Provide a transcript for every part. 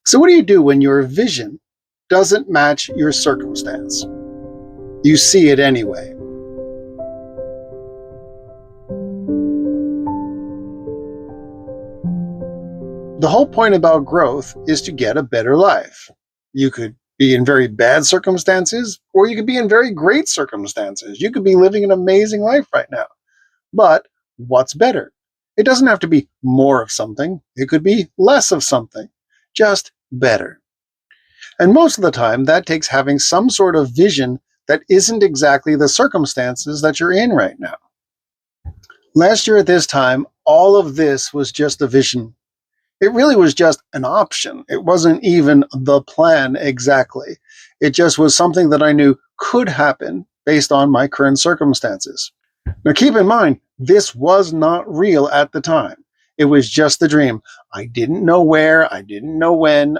So, what do you do when your vision doesn't match your circumstance? You see it anyway. The whole point about growth is to get a better life. You could be in very bad circumstances, or you could be in very great circumstances. You could be living an amazing life right now. But what's better? It doesn't have to be more of something, it could be less of something, just better. And most of the time, that takes having some sort of vision that isn't exactly the circumstances that you're in right now. Last year at this time, all of this was just a vision. It really was just an option. It wasn't even the plan exactly. It just was something that I knew could happen based on my current circumstances. Now, keep in mind, this was not real at the time. It was just the dream. I didn't know where, I didn't know when.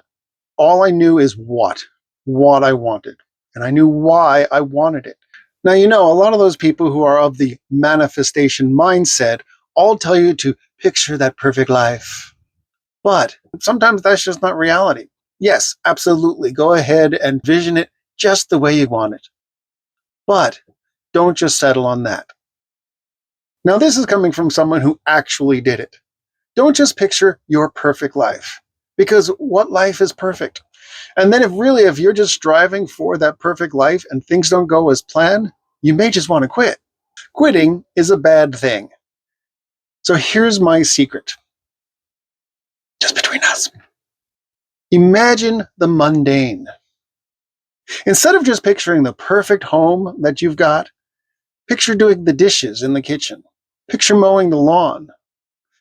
All I knew is what I wanted. And I knew why I wanted it. Now, a lot of those people who are of the manifestation mindset all tell you to picture that perfect life. But sometimes that's just not reality. Yes, absolutely. Go ahead and vision it just the way you want it. But don't just settle on that. Now, this is coming from someone who actually did it. Don't just picture your perfect life, because what life is perfect? And then if you're just striving for that perfect life and things don't go as planned, you may just want to quit. Quitting is a bad thing. So here's my secret. Just between us. Imagine the mundane. Instead of just picturing the perfect home that you've got, picture doing the dishes in the kitchen. Picture mowing the lawn.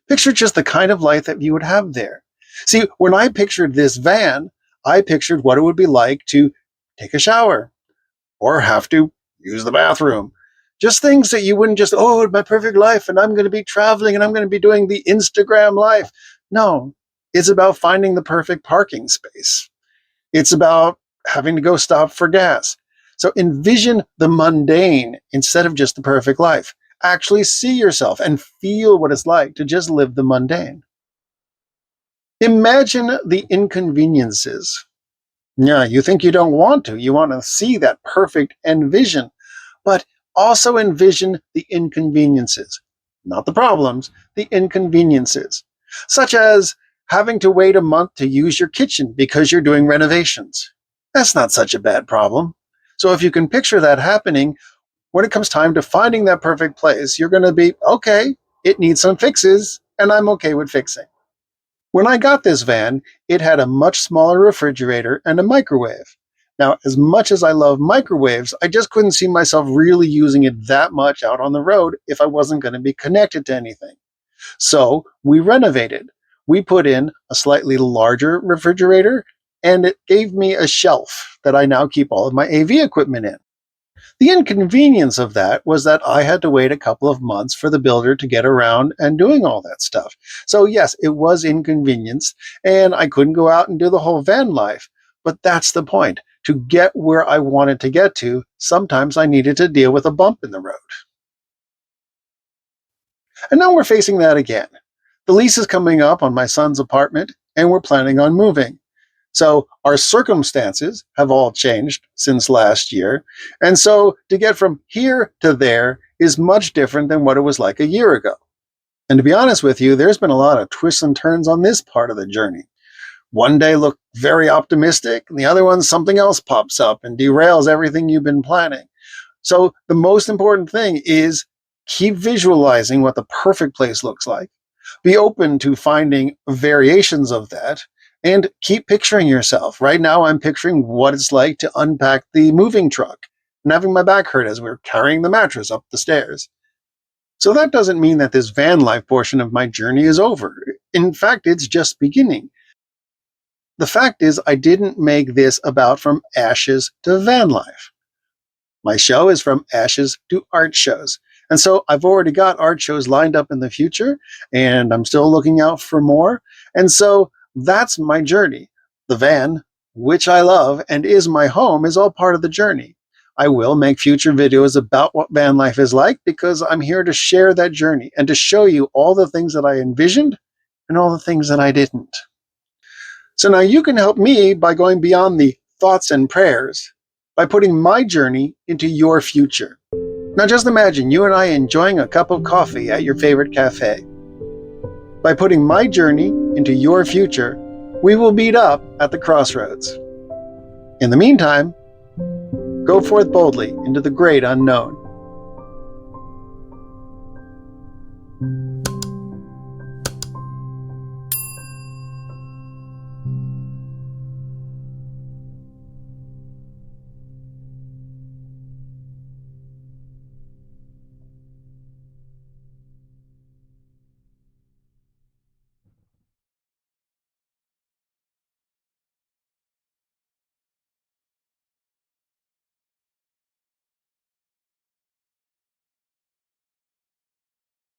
Picture just the kind of life that you would have there. See, when I pictured this van, I pictured what it would be like to take a shower or have to use the bathroom. Just things that you wouldn't just, my perfect life, and I'm going to be traveling and I'm going to be doing the Instagram life. No, it's about finding the perfect parking space. It's about having to go stop for gas. So envision the mundane instead of just the perfect life. Actually see yourself and feel what it's like to just live the mundane. Imagine the inconveniences. Yeah, you think you don't want to. You want to see that perfect end vision, but also envision the inconveniences, not the problems, the inconveniences, such as having to wait a month to use your kitchen because you're doing renovations. That's not such a bad problem. So if you can picture that happening, when it comes time to finding that perfect place, you're going to be, okay, it needs some fixes, and I'm okay with fixing. When I got this van, it had a much smaller refrigerator and a microwave. Now, as much as I love microwaves, I just couldn't see myself really using it that much out on the road if I wasn't going to be connected to anything. So we renovated. We put in a slightly larger refrigerator, and it gave me a shelf that I now keep all of my AV equipment in. The inconvenience of that was that I had to wait a couple of months for the builder to get around and doing all that stuff. So yes, it was inconvenience, and I couldn't go out and do the whole van life. But that's the point. To get where I wanted to get to, sometimes I needed to deal with a bump in the road. And now we're facing that again. The lease is coming up on my son's apartment, and we're planning on moving. So our circumstances have all changed since last year. And so to get from here to there is much different than what it was like a year ago. And to be honest with you, there's been a lot of twists and turns on this part of the journey. One day look very optimistic, and the other one something else pops up and derails everything you've been planning. So the most important thing is keep visualizing what the perfect place looks like. Be open to finding variations of that, and keep picturing yourself. Right now, I'm picturing what it's like to unpack the moving truck and having my back hurt as we're carrying the mattress up the stairs. So that doesn't mean that this van life portion of my journey is over. In fact, it's just beginning. The fact is, I didn't make this about from ashes to van life. My show is from ashes to art shows. And so I've already got art shows lined up in the future, and I'm still looking out for more. And so that's my journey. The van, which I love and is my home, is all part of the journey. I will make future videos about what van life is like because I'm here to share that journey and to show you all the things that I envisioned and all the things that I didn't. So now you can help me by going beyond the thoughts and prayers, by putting my journey into your future. Now just imagine you and I enjoying a cup of coffee at your favorite cafe. By putting my journey into your future, we will meet up at the crossroads. In the meantime, go forth boldly into the great unknown.